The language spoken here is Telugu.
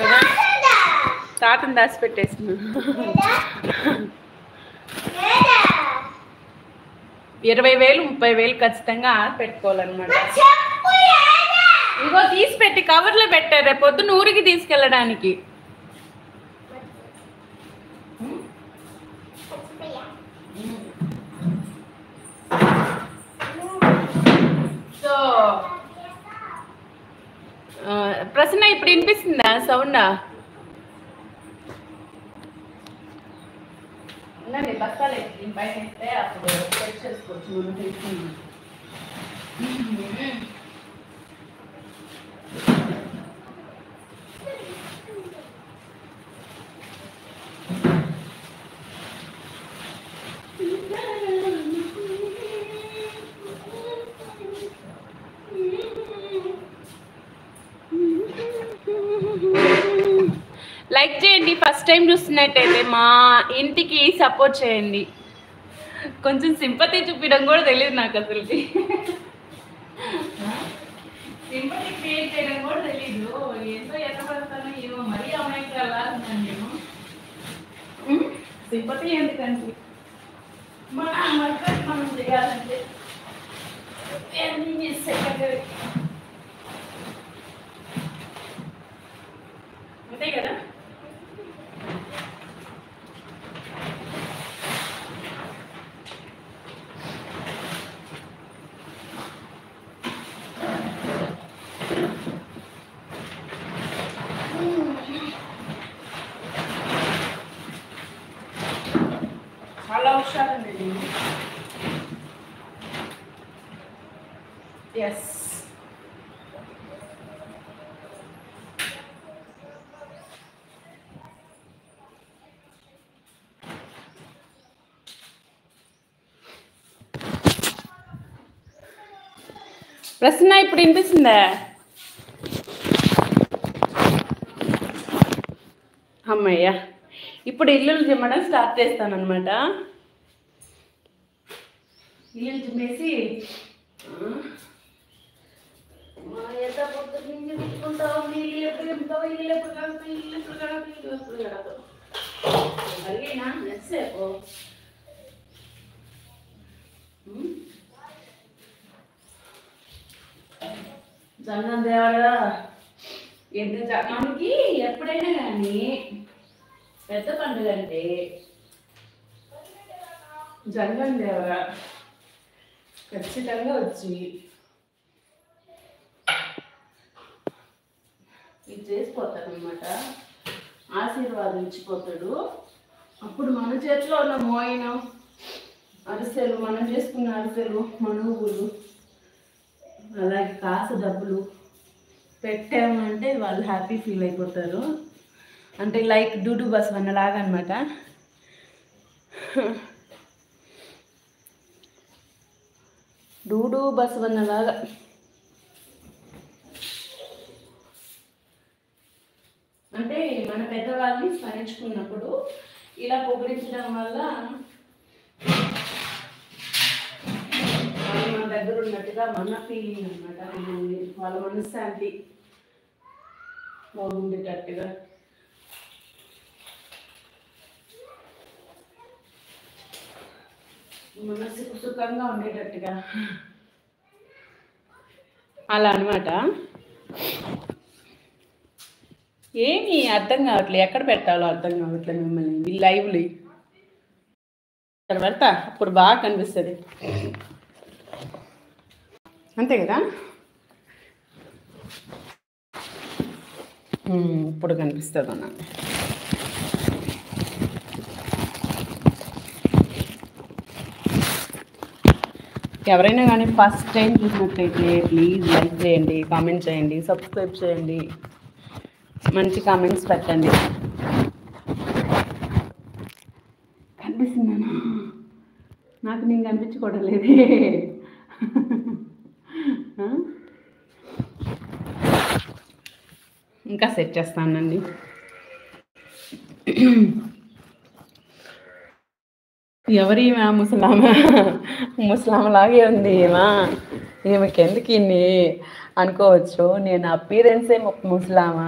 కదా తాతను దాచిపెట్టేసిన 20,000 30,000 ఖచ్చితంగా పెట్టుకోవాలన్నమాట. ఇగో తీసి పెట్టి కవర్లో పెట్టారు, రేపు పొద్దున్న ఊరికి తీసుకెళ్ళడానికి. సో ప్రసన్న ఇప్పుడు వినిపిస్తుందా సౌండా? బస్తాలు బయట వేస్తే అప్పుడు సెట్ చేసుకోవచ్చు మనం తీసుకుందాం. లైక్ చేయండి, ఫస్ట్ టైం చూస్తున్నట్టయితే మా ఇంటికి సపోర్ట్ చేయండి. కొంచెం సింపతి చూపించడం కూడా తెలియదు నాకు, అసలుకి సింపతి క్రియేట్ చేయడం కూడా తెలీదు. ఏంటో ఎట్లా పడతానో ఏమో, మరీ అమాయకురాలా ఉన్నాను నేను. సింపతి ఎందుకంటే మన వర్క్ మనం చేయాలంటే అంతే కదా. చాలా హుషారండి నేను. ఎస్ ప్రశ్న ఇప్పుడు వినిపిస్తుందా? అమ్మయ్య, ఇప్పుడు ఇల్లులు చిమ్మడం స్టార్ట్ చేస్తాను అనమాట. ఇల్లులు చిమ్మేసి జగన్ దేవాడా మనకి ఎప్పుడైనా కానీ పెద్ద పండుగ అంటే జగన్ దేవ ఖచ్చితంగా వచ్చి ఇది చేసిపోతాడు అనమాట, ఆశీర్వాదం ఇచ్చిపోతాడు. అప్పుడు మన చేతిలో ఉన్న మోయినం అరిసెలు, మనం చేసుకున్న అరిసెలు, మనుగులు, అలాగే కాసు డబ్బులు పెట్టామంటే వాళ్ళు హ్యాపీ ఫీల్ అయిపోతారు. అంటే లైక్ డూడు బసవన్న లాగా అనమాట. డూడు బసవన్న లాగా అంటే మన పెద్దవాళ్ళని స్మరించుకున్నప్పుడు ఇలా పొగిడించడం వల్ల వాళ్ళు మన దగ్గర ఉన్నట్టుగా మన ఫీలింగ్ అనమాట. వాళ్ళ మనశ్శాంతి ఉండేటట్టుగా మనసుకు సుఖంగా ఉండేటట్టుగా అలా అనమాట. ఏమి అర్థం కావట్లేదు, ఎక్కడ పెట్టాలో అర్థం కావట్లేదు. మిమ్మల్ని లైవ్లీ తర్వాత అప్పుడు బాగా కనిపిస్తుంది, అంతే కదా. ఇప్పుడు కనిపిస్తుంది అన్న. ఎవరైనా కానీ ఫస్ట్ టైం చూసినట్లయితే ప్లీజ్ లైక్ చేయండి, కామెంట్ చేయండి, సబ్స్క్రైబ్ చేయండి, మంచి కామెంట్స్ పెట్టండి. కనిపిస్తున్నానా? నాకు నేను కనిపించుకోవడం లేదే. ఇంకా సెట్ చేస్తానండి. ఎవరి ముసలామలాగే ఉంది ఈమెకి ఎందుకు ఇన్ని అనుకోవచ్చు. నేను అపీరెన్సే ముసలామా.